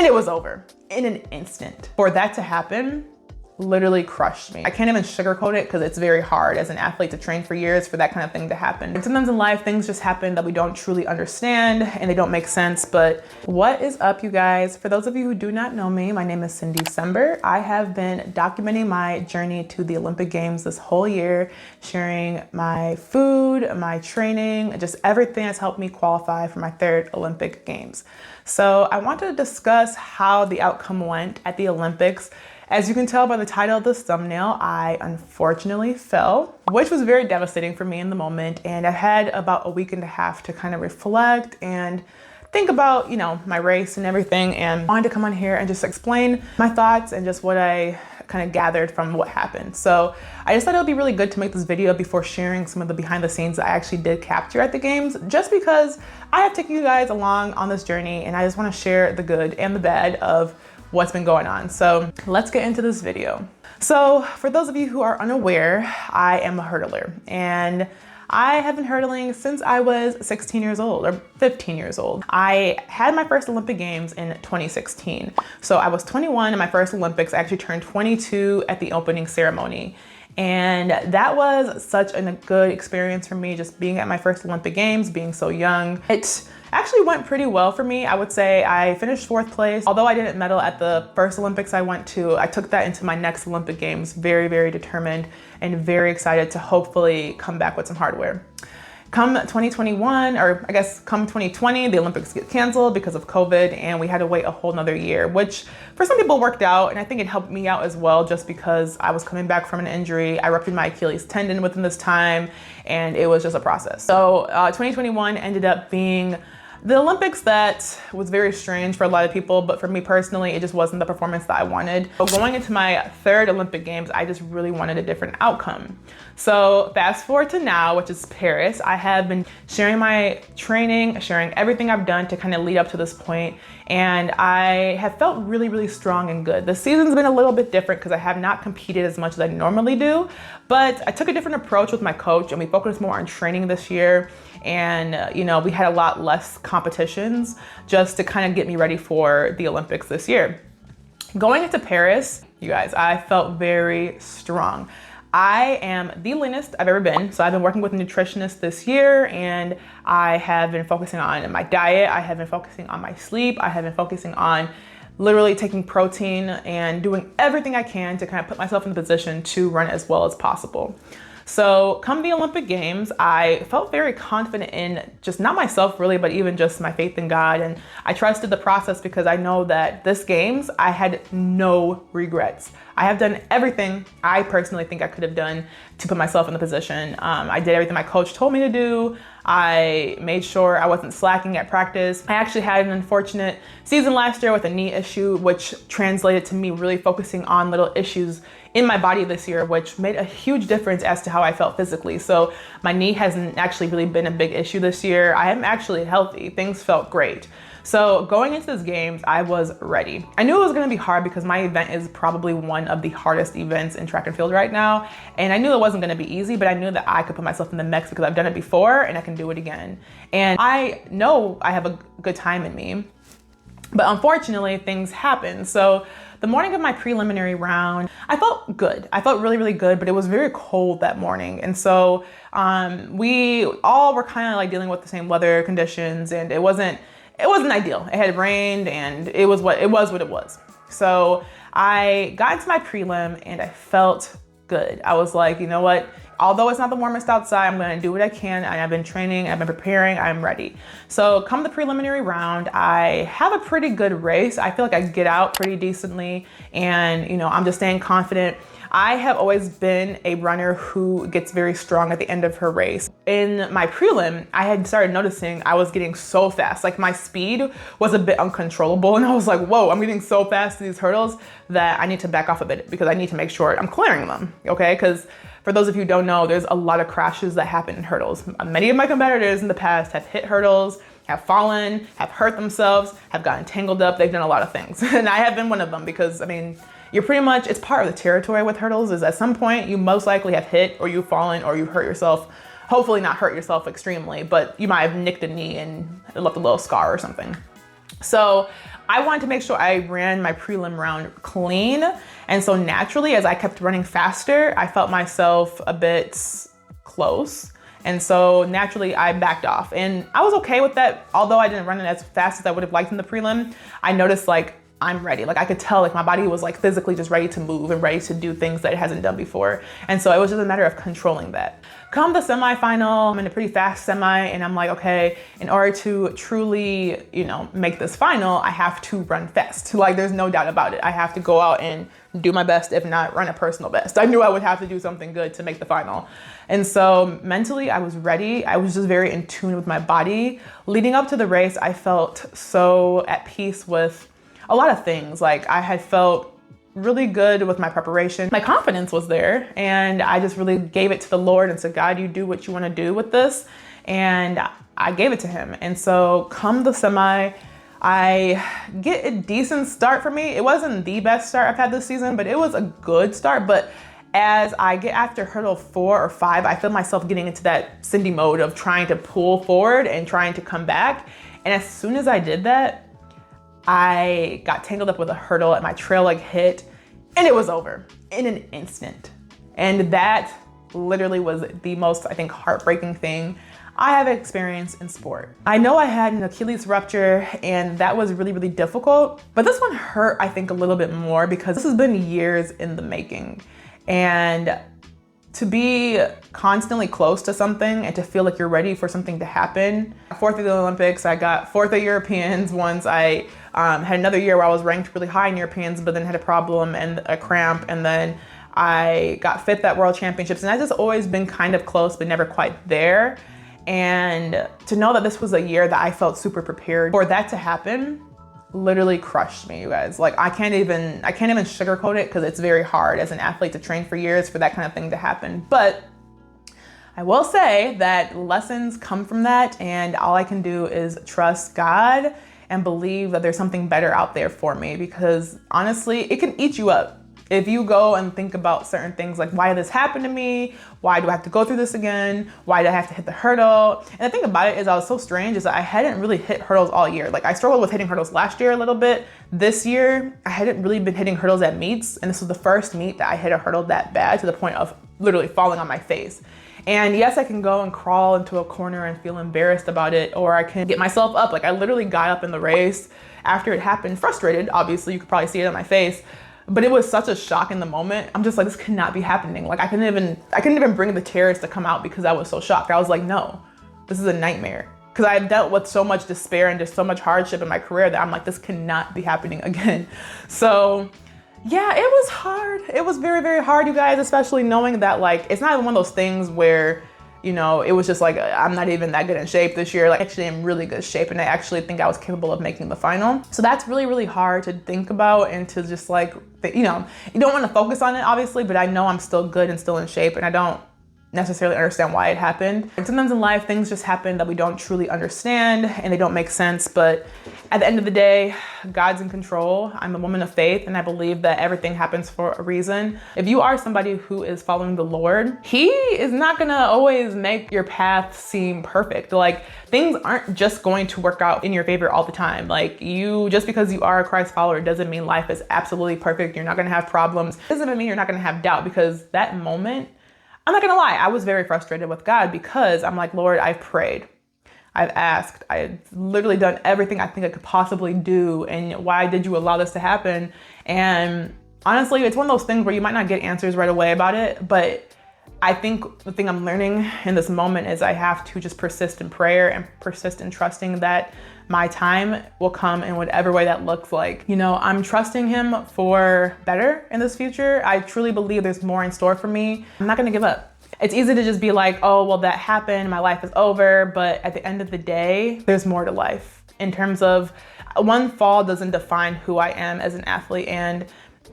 and it was over in an instant. For that to happen, literally crushed me. I can't even sugarcoat it because it's very hard as an athlete to train for years for that kind of thing to happen. And sometimes in life, things just happen that we don't truly understand and they don't make sense. But what is up, you guys? For those of you who do not know me, my name is Cindy December. I have been documenting my journey to the Olympic Games this whole year, sharing my food, my training, just everything that's helped me qualify for my third Olympic Games. So I want to discuss how the outcome went at the Olympics. As you can tell by the title of this thumbnail, I unfortunately fell, which was very devastating for me in the moment. And I had about a week and a half to kind of reflect and think about, my race and everything. And I wanted to come on here and just explain my thoughts and just what I kind of gathered from what happened. So I just thought it would be really good to make this video before sharing some of the behind the scenes that I actually did capture at the games, just because I have taken you guys along on this journey and I just want to share the good and the bad of what's been going on. So let's get into this video. So for those of you who are unaware, I am a hurdler and I have been hurdling since I was 16 years old or 15 years old. I had my first Olympic Games in 2016. So I was 21 in my first Olympics. I actually turned 22 at the opening ceremony. And that was such a good experience for me, just being at my first Olympic Games, being so young. It actually went pretty well for me. I would say I finished 4th place. Although I didn't medal at the first Olympics I went to, I took that into my next Olympic Games very, very determined and very excited to hopefully come back with some hardware. Come 2021, or I guess come 2020, the Olympics get canceled because of COVID and we had to wait a whole nother year, which for some people worked out. And I think it helped me out as well, just because I was coming back from an injury. I ruptured my Achilles tendon within this time and it was just a process. So 2021 ended up being the Olympics that was very strange for a lot of people, but for me personally, it just wasn't the performance that I wanted. So going into my third Olympic Games, I just really wanted a different outcome. So fast forward to now, which is Paris, I have been sharing my training, sharing everything I've done to kind of lead up to this point. And I have felt really, really strong and good. The season's been a little bit different because I have not competed as much as I normally do, but I took a different approach with my coach and we focused more on training this year. And, we had a lot less competitions just to kind of get me ready for the Olympics this year. Going into Paris, you guys, I felt very strong. I am the leanest I've ever been. So I've been working with a nutritionist this year and I have been focusing on my diet. I have been focusing on my sleep. I have been focusing on literally taking protein and doing everything I can to kind of put myself in the position to run as well as possible. So come the Olympic Games, I felt very confident in just not myself really, but even just my faith in God. And I trusted the process because I know that this Games, I had no regrets. I have done everything I personally think I could have done to put myself in the position. I did everything my coach told me to do. I made sure I wasn't slacking at practice. I actually had an unfortunate season last year with a knee issue, which translated to me really focusing on little issues in my body this year, which made a huge difference as to how I felt physically. So my knee hasn't actually really been a big issue this year. I am actually healthy. Things felt great. So going into this Games, I was ready. I knew it was gonna be hard because my event is probably one of the hardest events in track and field right now. And I knew it wasn't gonna be easy, but I knew that I could put myself in the mix because I've done it before and I can do it again. And I know I have a good time in me, but unfortunately things happen. So the morning of my preliminary round, I felt good. I felt really, really good, but it was very cold that morning. And so we all were kind of like dealing with the same weather conditions and it wasn't ideal. It had rained and it was what it was. So I got into my prelim and I felt good. I was like, you know what? Although it's not the warmest outside, I'm gonna do what I can. And I've been training, I've been preparing, I'm ready. So come the preliminary round, I have a pretty good race. I feel like I get out pretty decently and I'm just staying confident. I have always been a runner who gets very strong at the end of her race. In my prelim, I had started noticing I was getting so fast. Like my speed was a bit uncontrollable and I was like, whoa, I'm getting so fast to these hurdles that I need to back off a bit because I need to make sure I'm clearing them, okay? Because for those of you who don't know, there's a lot of crashes that happen in hurdles. Many of my competitors in the past have hit hurdles, have fallen, have hurt themselves, have gotten tangled up. They've done a lot of things. And I have been one of them because, I mean, you're pretty much, it's part of the territory with hurdles is at some point you most likely have hit or you've fallen or you've hurt yourself. Hopefully not hurt yourself extremely, but you might have nicked a knee and left a little scar or something. So I wanted to make sure I ran my prelim round clean. And so naturally, as I kept running faster, I felt myself a bit close. And so naturally I backed off, and I was okay with that. Although I didn't run it as fast as I would have liked in the prelim, I noticed like I'm ready. Like I could tell like my body was like physically just ready to move and ready to do things that it hasn't done before. And so it was just a matter of controlling that. Come the semifinal, I'm in a pretty fast semi, and I'm like, okay, in order to truly, make this final, I have to run fast. Like there's no doubt about it. I have to go out and do my best, if not run a personal best. I knew I would have to do something good to make the final. And so mentally I was ready. I was just very in tune with my body. Leading up to the race, I felt so at peace with a lot of things. Like I had felt really good with my preparation. My confidence was there, and I just really gave it to the Lord and said, God, you do what you want to do with this. And I gave it to him. And so come the semi, I get a decent start for me. It wasn't the best start I've had this season, but it was a good start. But as I get after hurdle 4 or 5, I feel myself getting into that Cindy mode of trying to pull forward and trying to come back. And as soon as I did that, I got tangled up with a hurdle and my trail leg hit, and it was over in an instant. And that literally was the most, I think, heartbreaking thing I have experienced in sport. I know I had an Achilles rupture, and that was really, really difficult, but this one hurt, I think, a little bit more because this has been years in the making. And to be constantly close to something and to feel like you're ready for something to happen. 4th at the Olympics, I got 4th at Europeans. Once I had another year where I was ranked really high in Europeans, but then had a problem and a cramp. And then I got 5th at World Championships. And I've just always been kind of close, but never quite there. And to know that this was a year that I felt super prepared for that to happen literally crushed me, you guys. Like I can't even sugarcoat it, because it's very hard as an athlete to train for years for that kind of thing to happen. But I will say that lessons come from that, and all I can do is trust God and believe that there's something better out there for me, because honestly, it can eat you up. If you go and think about certain things like, why did this happen to me? Why do I have to go through this again? Why did I have to hit the hurdle? And the thing about it is I was so strange is that I hadn't really hit hurdles all year. Like I struggled with hitting hurdles last year a little bit. This year, I hadn't really been hitting hurdles at meets. And this was the first meet that I hit a hurdle that bad, to the point of literally falling on my face. And yes, I can go and crawl into a corner and feel embarrassed about it, or I can get myself up. Like I literally got up in the race after it happened, frustrated. Obviously, you could probably see it on my face. But it was such a shock in the moment. I'm just like, this cannot be happening. Like I couldn't even bring the tears to come out because I was so shocked. I was like, no, this is a nightmare. Because I've dealt with so much despair and just so much hardship in my career that I'm like, this cannot be happening again. So yeah, it was hard. It was very, very hard, you guys, especially knowing that like, it's not one of those things where, it was just like, I'm not even that good in shape this year. Like actually I'm in really good shape, and I actually think I was capable of making the final. So that's really, really hard to think about, and to just like, you don't want to focus on it obviously, but I know I'm still good and still in shape, and I don't necessarily understand why it happened. And sometimes in life, things just happen that we don't truly understand and they don't make sense. But at the end of the day, God's in control. I'm a woman of faith, and I believe that everything happens for a reason. If you are somebody who is following the Lord, He is not gonna always make your path seem perfect. Like things aren't just going to work out in your favor all the time. Like just because you are a Christ follower doesn't mean life is absolutely perfect. You're not gonna have problems. It doesn't mean you're not gonna have doubt, because that moment, I'm not gonna lie, I was very frustrated with God, because I'm like, Lord, I've prayed, I've asked, I've literally done everything I think I could possibly do, and why did you allow this to happen? And honestly, it's one of those things where you might not get answers right away about it, but I think the thing I'm learning in this moment is I have to just persist in prayer and persist in trusting that my time will come in whatever way that looks like. I'm trusting Him for better in this future. I truly believe there's more in store for me. I'm not gonna give up. It's easy to just be like, oh, well, that happened, my life is over. But at the end of the day, there's more to life. In terms of one fall doesn't define who I am as an athlete. And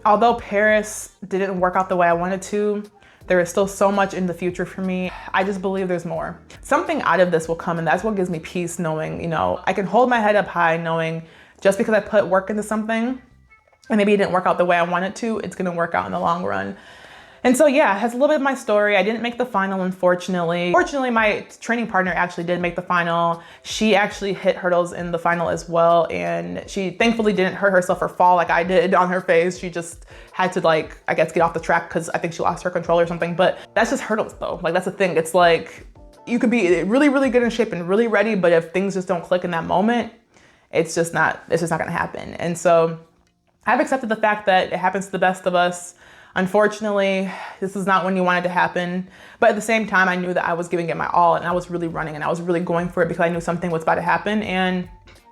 although Paris didn't work out the way I wanted to, there is still so much in the future for me. I just believe there's more. Something out of this will come, and that's what gives me peace, knowing, I can hold my head up high, knowing just because I put work into something and maybe it didn't work out the way I wanted to, it's gonna work out in the long run. And so yeah, that's a little bit of my story. I didn't make the final, unfortunately. Fortunately, my training partner actually did make the final. She actually hit hurdles in the final as well. And she thankfully didn't hurt herself or fall like I did on her face. She just had to, like, I guess, get off the track because I think she lost her control or something. But that's just hurdles though. Like, that's the thing. It's like, you could be really, really good in shape and really ready, but if things just don't click in that moment, it's just not gonna happen. And so I've accepted the fact that it happens to the best of us. Unfortunately, this is not when you want it to happen. But at the same time, I knew that I was giving it my all and I was really running and I was really going for it because I knew something was about to happen. And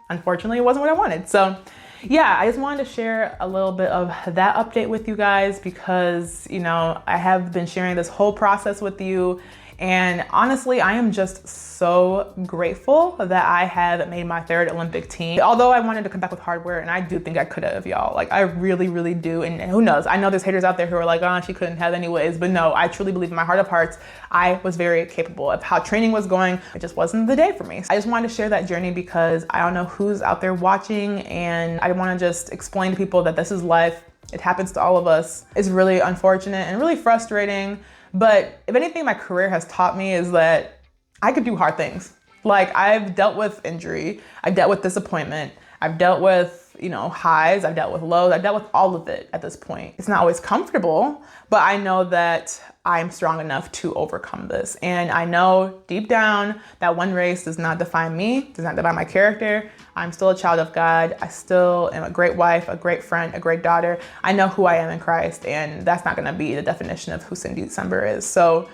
unfortunately, it wasn't what I wanted. So yeah, I just wanted to share a little bit of that update with you guys because, you know, I have been sharing this whole process with you. And honestly, I am just so grateful that I have made my third Olympic team. Although I wanted to come back with hardware, and I do think I could have, y'all. Like, I really, really do. And who knows? I know there's haters out there who are like, oh, she couldn't have anyways. But no, I truly believe in my heart of hearts, I was very capable of how training was going. It just wasn't the day for me. I just wanted to share that journey because I don't know who's out there watching. And I want to just explain to people that this is life. It happens to all of us. It's really unfortunate and really frustrating. But if anything my career has taught me is that I could do hard things. Like, I've dealt with injury, I've dealt with disappointment, I've dealt with, you know, highs, I've dealt with lows, I've dealt with all of it at this point. It's not always comfortable, but I know that I'm strong enough to overcome this. And I know deep down that one race does not define me, does not define my character. I'm still a child of God. I still am a great wife, a great friend, a great daughter. I know who I am in Christ, and that's not gonna be the definition of who Cindy December is. So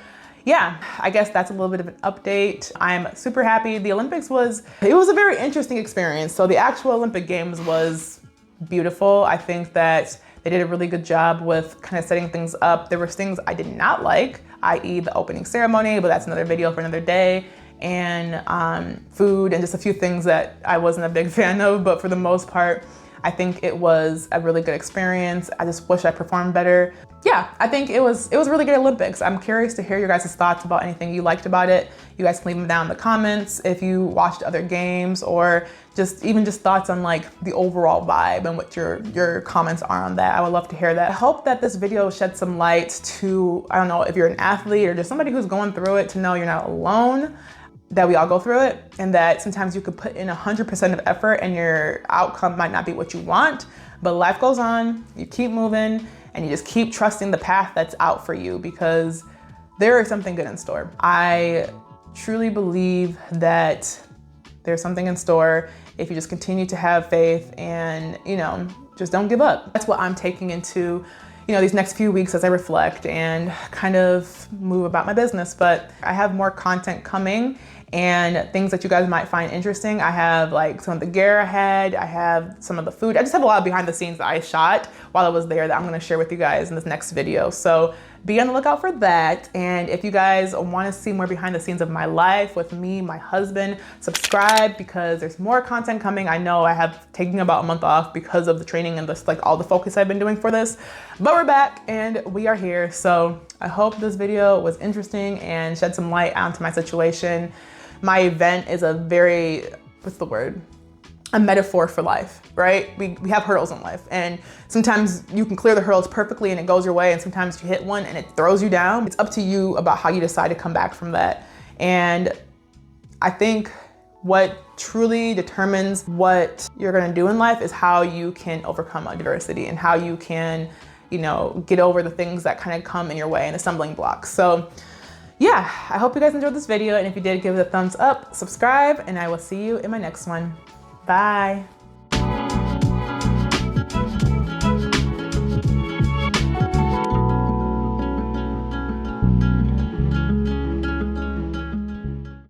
yeah, I guess that's a little bit of an update. I'm super happy. The Olympics was a very interesting experience. So the actual Olympic Games was beautiful. I think that they did a really good job with kind of setting things up. There were things I did not like, i.e. the opening ceremony, but that's another video for another day. And food and just a few things that I wasn't a big fan of, but for the most part, I think it was a really good experience. I just wish I performed better. Yeah, I think it was a really good Olympics. I'm curious to hear your guys' thoughts about anything you liked about it. You guys can leave them down in the comments if you watched other games or just thoughts on like the overall vibe and what your comments are on that. I would love to hear that. I hope that this video shed some light to, I don't know, if you're an athlete or just somebody who's going through it, to know you're not alone, that we all go through it, and that sometimes you could put in 100% of effort and your outcome might not be what you want, but life goes on, you keep moving, and you just keep trusting the path that's out for you because there is something good in store. I truly believe that there's something in store if you just continue to have faith and, you know, just don't give up. That's what I'm taking into, you know, these next few weeks as I reflect and kind of move about my business. But I have more content coming and things that you guys might find interesting. I have like some of the gear I had, I have some of the food. I just have a lot of behind the scenes that I shot while I was there that I'm gonna share with you guys in this next video. So be on the lookout for that. And if you guys wanna see more behind the scenes of my life with me, my husband, subscribe because there's more content coming. I know I have taken about a month off because of the training and this, like all the focus I've been doing for this, but we're back and we are here. So I hope this video was interesting and shed some light onto my situation. My event is a very, what's the word? A metaphor for life, right? We have hurdles in life and sometimes you can clear the hurdles perfectly and it goes your way, and sometimes you hit one and it throws you down. It's up to you about how you decide to come back from that. And I think what truly determines what you're gonna do in life is how you can overcome adversity and how you can, you know, get over the things that kind of come in your way and the stumbling blocks. So yeah, I hope you guys enjoyed this video, and if you did, give it a thumbs up, subscribe, and I will see you in my next one. Bye.